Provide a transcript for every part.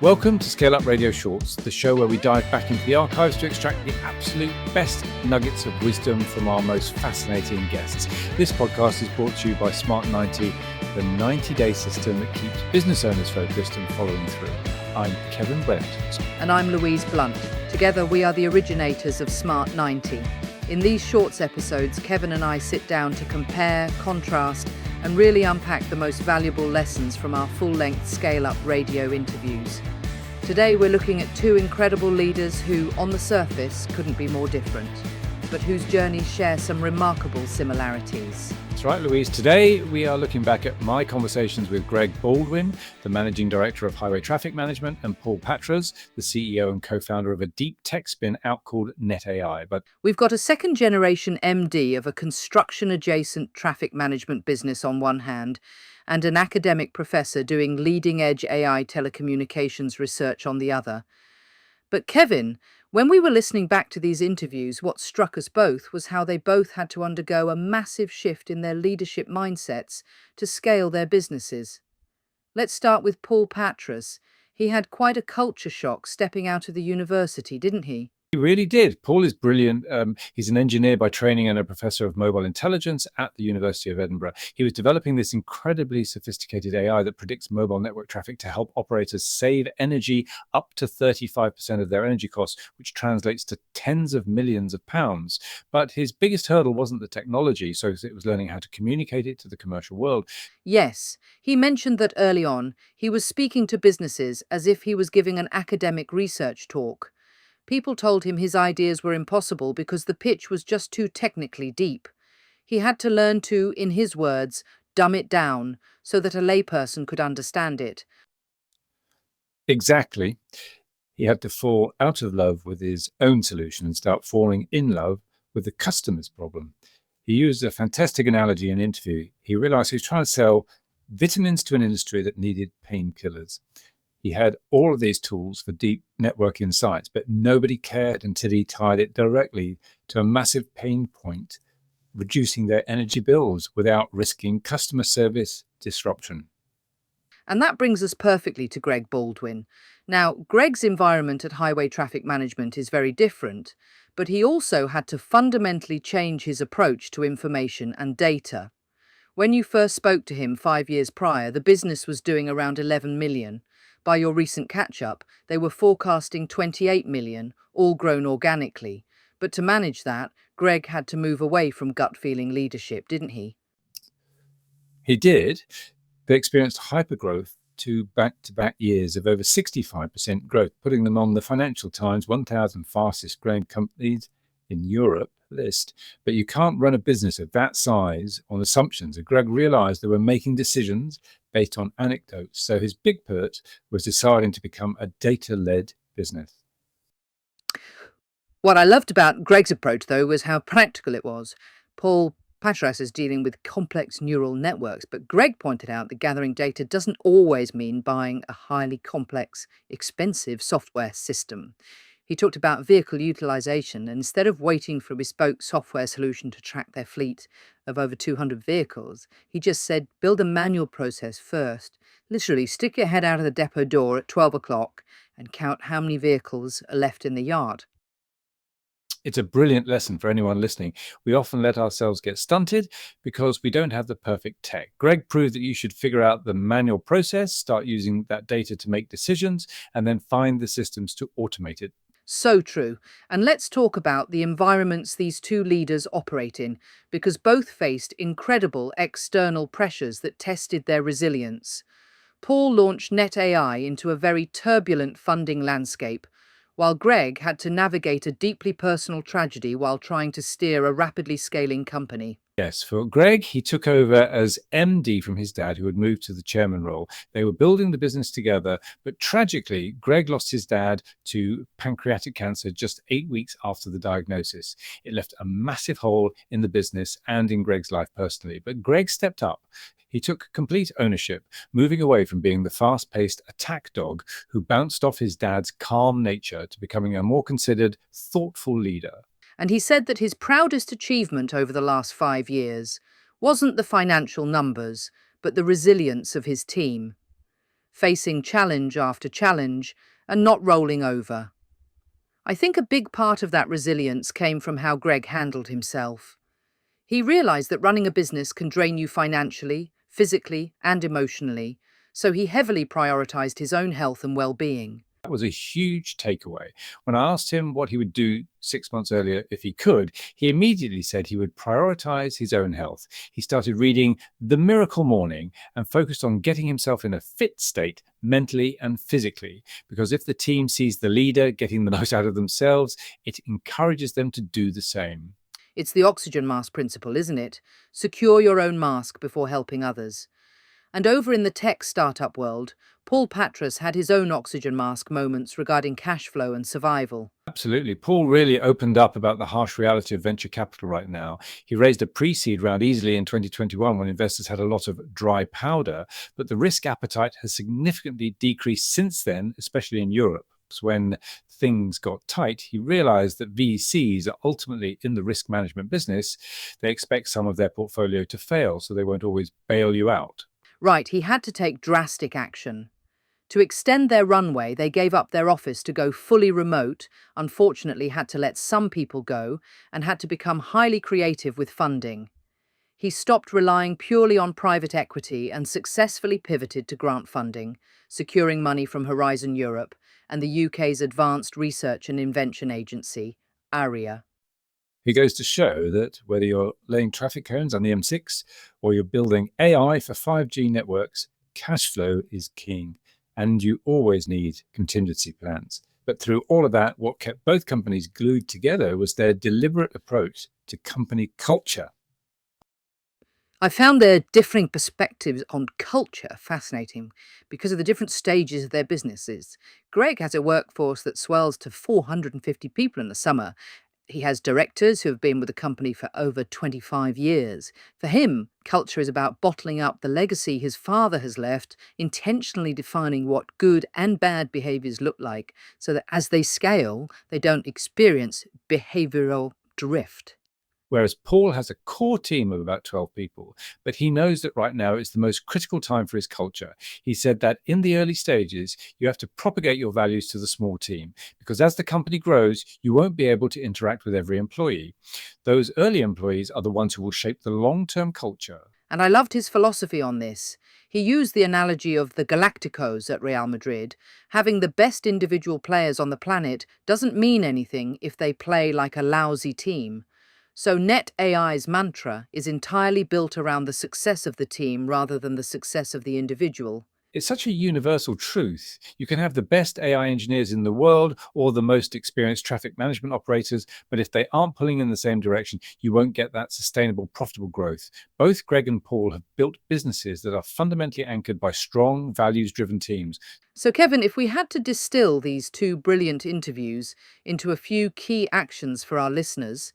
Welcome to ScaleUp Radio Shorts, the show where we dive back into the archives to extract the absolute best nuggets of wisdom from our most fascinating guests. This podcast is brought to you by Smart 90, the 90-day system that keeps business owners focused and following through. I'm Kevin Brent. And I'm Louise Blunt. Together we are the originators of Smart 90. In these Shorts episodes, Kevin and I sit down to compare, contrast, and really unpack the most valuable lessons from our full-length ScaleUp Radio interviews. Today we're looking at two incredible leaders who, on the surface, couldn't be more different, but whose journeys share some remarkable similarities. That's right, Louise. Today we are looking back at my conversations with Greg Baldwin, the Managing Director of Highway Traffic Management, and Paul Patras, the CEO and co-founder of a deep tech spin out called NetAI. But we've got a second-generation MD of a construction-adjacent traffic management business on one hand, and an academic professor doing leading-edge AI telecommunications research on the other. But Kevin, when we were listening back to these interviews, what struck us both was how they both had to undergo a massive shift in their leadership mindsets to scale their businesses. Let's start with Paul Patras. He had quite a culture shock stepping out of the university, didn't he? he really did. Paul is brilliant. He's an engineer by training and a professor of mobile intelligence at the University of Edinburgh. He was developing this incredibly sophisticated AI that predicts mobile network traffic to help operators save energy up to 35% of their energy costs, which translates to tens of millions of pounds. But his biggest hurdle wasn't the technology, so it was learning how to communicate it to the commercial world. Yes, he mentioned that early on, he was speaking to businesses as if he was giving an academic research talk. People told him his ideas were impossible because the pitch was just too technically deep. He had to learn to, in his words, dumb it down so that a layperson could understand it. Exactly. He had to fall out of love with his own solution and start falling in love with the customer's problem. He used a fantastic analogy in an interview. He realized he was trying to sell vitamins to an industry that needed painkillers. He had all of these tools for deep network insights, but nobody cared until he tied it directly to a massive pain point, reducing their energy bills without risking customer service disruption. And that brings us perfectly to Greg Baldwin. Now, Greg's environment at Highway Traffic Management is very different, but he also had to fundamentally change his approach to information and data. When you first spoke to him 5 years prior, the business was doing around 11 million. By your recent catch-up, they were forecasting 28 million, all grown organically. But to manage that, Greg had to move away from gut-feeling leadership, didn't he? He did. They experienced hypergrowth to back-to-back years of over 65% growth, putting them on the Financial Times 1,000 fastest growing companies in Europe list. But you can't run a business of that size on assumptions. And Greg realized they were making decisions based on anecdotes. So his big pivot was deciding to become a data-led business. What I loved about Greg's approach, though, was how practical it was. Paul Patras is dealing with complex neural networks, but Greg pointed out that gathering data doesn't always mean buying a highly complex, expensive software system. He talked about vehicle utilization, and instead of waiting for a bespoke software solution to track their fleet of over 200 vehicles, he just said, build a manual process first. Literally, stick your head out of the depot door at 12 o'clock and count how many vehicles are left in the yard. It's a brilliant lesson for anyone listening. We often let ourselves get stunted because we don't have the perfect tech. Greg proved that you should figure out the manual process, start using that data to make decisions, and then find the systems to automate it. So true. And let's talk about the environments these two leaders operate in, because both faced incredible external pressures that tested their resilience. Paul launched NetAI into a very turbulent funding landscape, while Greg had to navigate a deeply personal tragedy while trying to steer a rapidly scaling company. Yes, for Greg, he took over as MD from his dad, who had moved to the chairman role. They were building the business together, but tragically, Greg lost his dad to pancreatic cancer just 8 weeks after the diagnosis. It left a massive hole in the business and in Greg's life personally. But Greg stepped up. He took complete ownership, moving away from being the fast-paced attack dog who bounced off his dad's calm nature to becoming a more considered, thoughtful leader. And he said that his proudest achievement over the last 5 years wasn't the financial numbers, but the resilience of his team. facing challenge after challenge and not rolling over. I think a big part of that resilience came from how Greg handled himself. He realized that running a business can drain you financially, physically, and emotionally, so he heavily prioritized his own health and well-being. That was a huge takeaway. When I asked him what he would do 6 months earlier if he could, he immediately said he would prioritize his own health. He started reading The Miracle Morning and focused on getting himself in a fit state mentally and physically, because if the team sees the leader getting the most out of themselves, it encourages them to do the same. It's the oxygen mask principle, isn't it? Secure your own mask before helping others. And over in the tech startup world, Paul Patras had his own oxygen mask moments regarding cash flow and survival. Absolutely. Paul really opened up about the harsh reality of venture capital right now. He raised a pre-seed round easily in 2021 when investors had a lot of dry powder, but the risk appetite has significantly decreased since then, especially in Europe. When things got tight, he realized that VCs are ultimately in the risk management business. They expect some of their portfolio to fail, so they won't always bail you out. Right, he had to take drastic action. To extend their runway, they gave up their office to go fully remote, unfortunately had to let some people go, and had to become highly creative with funding. He stopped relying purely on private equity and successfully pivoted to grant funding, securing money from Horizon Europe and the UK's Advanced Research and Invention Agency, ARIA. It goes to show that whether you're laying traffic cones on the M6 or you're building AI for 5G networks, cash flow is king, and you always need contingency plans. But through all of that, what kept both companies glued together was their deliberate approach to company culture. I found their differing perspectives on culture fascinating because of the different stages of their businesses. Greg has a workforce that swells to 450 people in the summer. He has directors who have been with the company for over 25 years. For him, culture is about bottling up the legacy his father has left, intentionally defining what good and bad behaviors look like, so that as they scale, they don't experience behavioral drift. Whereas Paul has a core team of about 12 people, but he knows that right now is the most critical time for his culture. He said that in the early stages, you have to propagate your values to the small team, because as the company grows, you won't be able to interact with every employee. Those early employees are the ones who will shape the long-term culture. And I loved his philosophy on this. He used the analogy of the Galacticos at Real Madrid. Having the best individual players on the planet doesn't mean anything if they play like a lousy team. So Net AI's mantra is entirely built around the success of the team rather than the success of the individual. It's such a universal truth. You can have the best AI engineers in the world or the most experienced traffic management operators, but if they aren't pulling in the same direction, you won't get that sustainable, profitable growth. Both Greg and Paul have built businesses that are fundamentally anchored by strong, values-driven teams. So, Kevin, if we had to distill these two brilliant interviews into a few key actions for our listeners,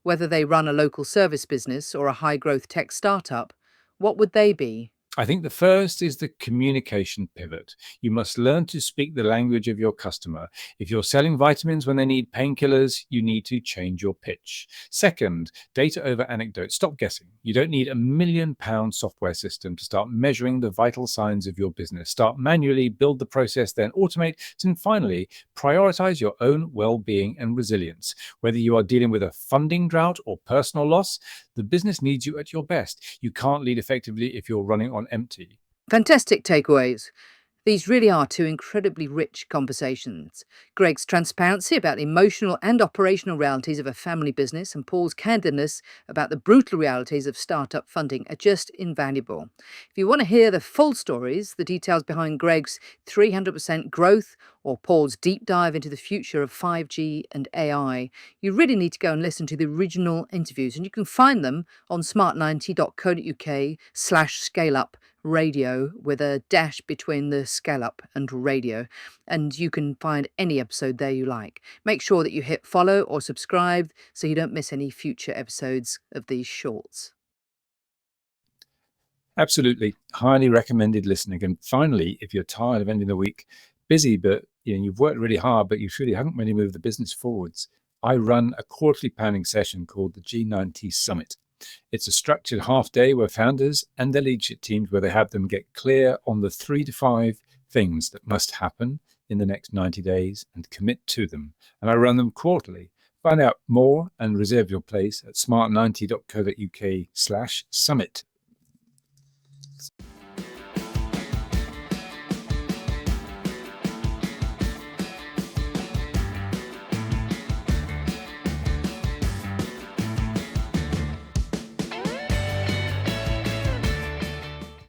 whether they run a local service business or a high-growth tech startup, what would they be? I think the first is the communication pivot. You must learn to speak the language of your customer. If you're selling vitamins when they need painkillers, you need to change your pitch. Second, data over anecdote. Stop guessing. You don't need £1 million software system to start measuring the vital signs of your business. Start manually, build the process, then automate. And finally, prioritize your own well-being and resilience. Whether you are dealing with a funding drought or personal loss, the business needs you at your best. You can't lead effectively if you're running on empty. Fantastic takeaways. These really are two incredibly rich conversations. Greg's transparency about the emotional and operational realities of a family business and Paul's candidness about the brutal realities of startup funding are just invaluable. If you want to hear the full stories, the details behind Greg's 300% growth or Paul's deep dive into the future of 5G and AI, you really need to go and listen to the original interviews, and you can find them on smart90.co.uk/scaleup radio with a dash between the ScaleUp and radio, and you can find any episode there you like. Make sure that you hit follow or subscribe so you don't miss any future episodes of these shorts. Absolutely. Highly recommended listening. And finally, if you're tired of ending the week busy, but you've worked really hard, but you really haven't really moved the business forwards, I run a quarterly planning session called the G90 Summit. It's a structured half day where founders and their leadership teams, where they have them get clear on the 3 to 5 things that must happen in the next 90 days and commit to them. And I run them quarterly. Find out more and reserve your place at smart90.co.uk/summit.